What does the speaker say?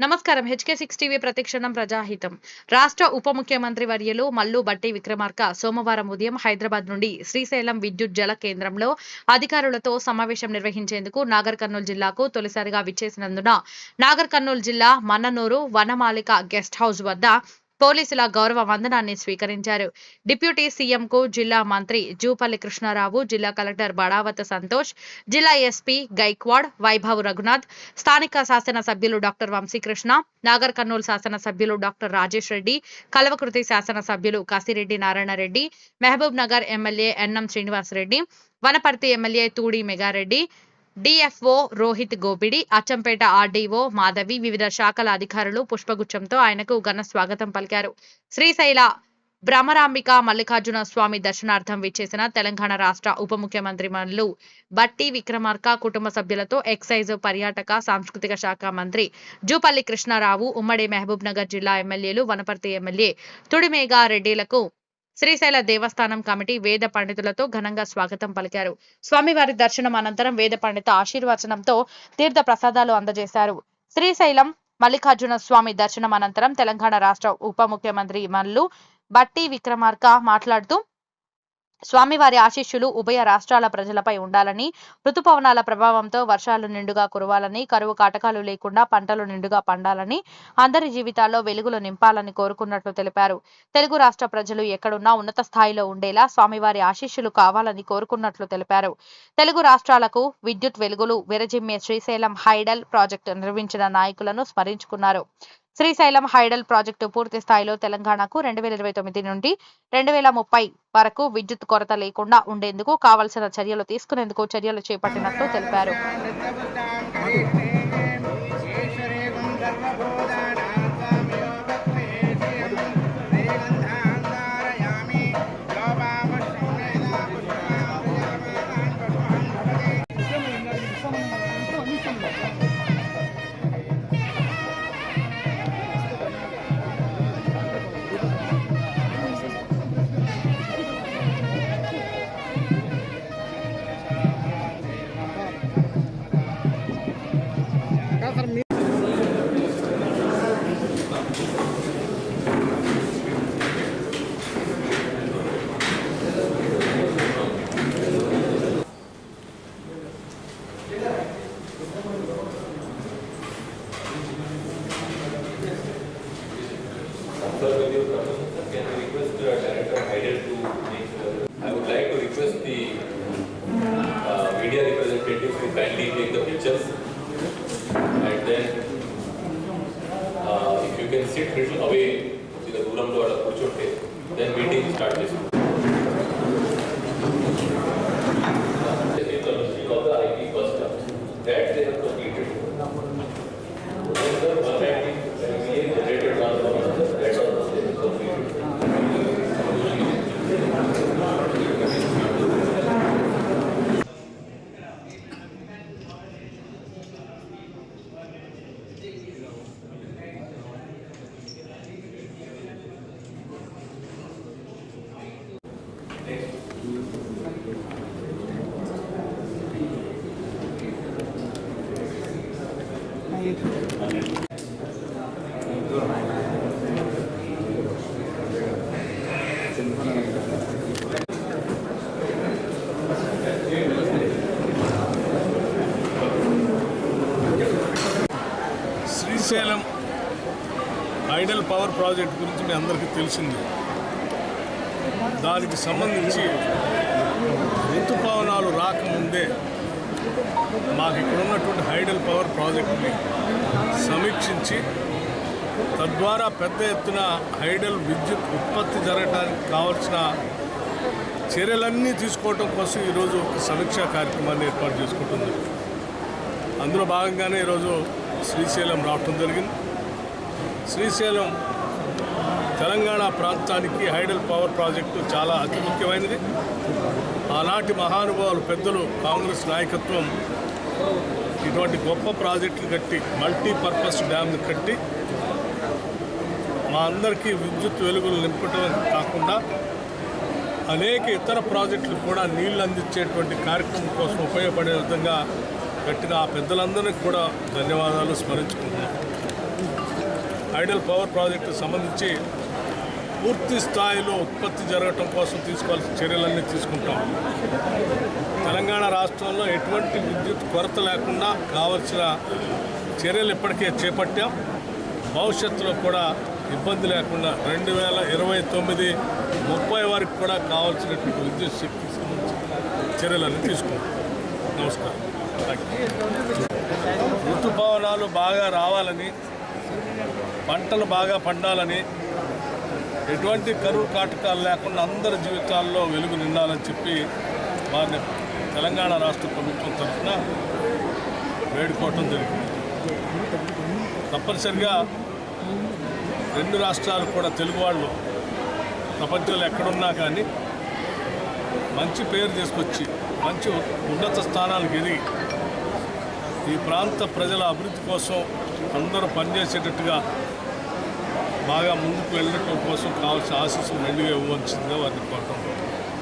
నమస్కారం. HK6 TV ప్రతిక్షణం ప్రజాహితం. రాష్ట్ర ఉప ముఖ్యమంత్రి వర్యులు మల్లు బట్టి విక్రమార్క సోమవారం ఉదయం హైదరాబాద్ నుండి శ్రీశైలం విద్యుత్ జల కేంద్రంలో అధికారులతో సమావేశం నిర్వహించేందుకు నాగర్ కర్నూలు జిల్లాకు తొలిసారిగా విచ్చేసినందున నాగర్ కర్నూలు జిల్లా మన్ననూరు వనమాలిక గెస్ట్ హౌస్ వద్ద పోలీసుల గౌరవ వందనాన్ని స్వీకరించారు. డిప్యూటీ సీఎంకు జిల్లా మంత్రి జూపల్లి కృష్ణారావు, జిల్లా కలెక్టర్ బడావత్ సంతోష్, జిల్లా ఎస్పీ గైక్వాడ్ వైభవ్ రఘునాథ్, స్థానిక శాసన సభ్యులు డాక్టర్ వంశీకృష్ణ, నాగర్ కర్నూలు శాసన సభ్యులు డాక్టర్ రాజేష్ రెడ్డి, కల్వకుర్తి శాసన సభ్యులు Kasireddy Narayana Reddy, Mahabubnagar MLA NM Srinivasa Reddy, Wanaparthy MLA Thudi Mega Reddy, DFO Rohit Gopidi, Achampet RDO Madhavi, వివిధ శాఖల అధికారులు పుష్పగుచ్చంతో ఆయనకు ఘన స్వాగతం పలికారు. శ్రీశైల భ్రమరాంబిక మల్లికార్జున స్వామి దర్శనార్థం విచ్చేసిన తెలంగాణ రాష్ట్ర ఉప ముఖ్యమంత్రి మల్లు బట్టి విక్రమార్క కుటుంబ సభ్యులతో ఎక్సైజ్, పర్యాటక, సాంస్కృతిక శాఖ మంత్రి జూపల్లి కృష్ణారావు, ఉమ్మడి మహబూబ్ నగర్ జిల్లా ఎమ్మెల్యేలు, వనపర్తి ఎమ్మెల్యే తుడిమేగా రెడ్డిలకు శ్రీశైల దేవస్థానం కమిటీ వేద పండితులతో ఘనంగా స్వాగతం పలికారు. స్వామివారి దర్శనం అనంతరం వేద పండిత ఆశీర్వచనంతో తీర్థ ప్రసాదాలు అందజేశారు. శ్రీశైలం మల్లికార్జున స్వామి దర్శనం అనంతరం తెలంగాణ రాష్ట్ర ఉప ముఖ్యమంత్రి మల్లు బట్టి విక్రమార్క మాట్లాడుతూ స్వామివారి ఆశీస్సులు ఉభయ రాష్ట్రాల ప్రజలపై ఉండాలని, ఋతుపవనాల ప్రభావంతో వర్షాలు నిండుగా కురవాలని, కరువు కాటకాలు లేకుండా పంటలు నిండుగా పండాలని, అందరి జీవితాల్లో వెలుగులు నింపాలని కోరుకున్నట్లు తెలిపారు. తెలుగు రాష్ట్ర ప్రజలు ఎక్కడున్నా ఉన్నత స్థాయిలో ఉండేలా స్వామివారి ఆశీస్సులు కావాలని కోరుకున్నట్లు తెలిపారు. తెలుగు రాష్ట్రాలకు విద్యుత్ వెలుగులు విరజిమ్మే శ్రీశైలం హైడల్ ప్రాజెక్టు నిర్మించిన నాయకులను స్మరించుకున్నారు. శ్రీశైలం హైడల్ ప్రాజెక్టు పూర్తి స్థాయిలో తెలంగాణకు 2029 నుండి 2030 వరకు విద్యుత్ కొరత లేకుండా ఉండేందుకు కావలసిన చర్యలు తీసుకునేందుకు చర్యలు చేపట్టినట్లు తెలిపారు. Sir, when you come, can I request the director Hydel to make I would like to request the media representatives to kindly take the pictures, and then if you can sit little away to the Duram Lord of Kuchote, then meeting will start this. Of the IP first term, that they have completed. Srisailam hydel power project గురించి మీ అందరికీ తెలిసింది. దానికి సంబంధించి ఋతుపవనాలు రాకముందే మాకు ఇక్కడ ఉన్నటువంటి హైడల్ పవర్ ప్రాజెక్టుని సమీక్షించి తద్వారా పెద్ద ఎత్తున హైడల్ విద్యుత్ ఉత్పత్తి జరగడానికి కావాల్సిన చర్యలన్నీ తీసుకోవడం కోసం ఈరోజు ఒక సమీక్షా కార్యక్రమాన్ని ఏర్పాటు చేసుకుంటుంది. అందులో భాగంగానే ఈరోజు శ్రీశైలం రావటం జరిగింది. శ్రీశైలం తెలంగాణ ప్రాంతానికి హైడల్ పవర్ ప్రాజెక్టు చాలా అతి ముఖ్యమైనది. ఆనాటి మహానుభావులు పెద్దలు కాంగ్రెస్ నాయకత్వం ఇటువంటి గొప్ప ప్రాజెక్టులు కట్టి మల్టీపర్పస్ డ్యామ్ను కట్టి మా అందరికీ విద్యుత్ వెలుగులు నింపటం కాకుండా అనేక ఇతర ప్రాజెక్టులు కూడా నీళ్లు అందించేటువంటి కార్యక్రమం కోసం ఉపయోగపడే విధంగా కట్టిన ఆ పెద్దలందరికీ కూడా ధన్యవాదాలు స్మరించుకుంటున్నాం. హైడల్ పవర్ ప్రాజెక్టుకు సంబంధించి పూర్తి స్థాయిలో ఉత్పత్తి జరగటం కోసం తీసుకోవాల్సిన చర్యలన్నీ తీసుకుంటాం. తెలంగాణ రాష్ట్రంలో ఎటువంటి విద్యుత్ కొరత లేకుండా కావలసిన చర్యలు ఇప్పటికే చేపట్టాం. భవిష్యత్తులో కూడా ఇబ్బంది లేకుండా 2029-30 వరకు కూడా కావాల్సినటువంటి విద్యుత్ శక్తికి సంబంధించిన చర్యలన్నీ తీసుకుంటాం. నమస్కారం. ఋతుపవనాలు బాగా రావాలని, పంటలు బాగా పండాలని, ఎటువంటి కరువు కాటకాలు లేకుండా అందరి జీవితాల్లో వెలుగు నిండాలని చెప్పి వారిని తెలంగాణ రాష్ట్ర ప్రభుత్వం తరఫున వేడుకోవటం జరిగింది. తప్పనిసరిగా 2 రాష్ట్రాలు కూడా తెలుగు వాళ్ళు ప్రపంచంలో ఎక్కడున్నా కానీ మంచి పేరు తీసుకొచ్చి మంచి ఉన్నత స్థానాలకు ఎదిగి ఈ ప్రాంత ప్రజల అభివృద్ధి కోసం అందరూ పనిచేసేటట్టుగా బాగా ముందుకు వెళ్ళటం కోసం కావాల్సిన ఆశీస్సులు మెండుగా ఇవ్వవలసిందిగా వారిని కోరటం.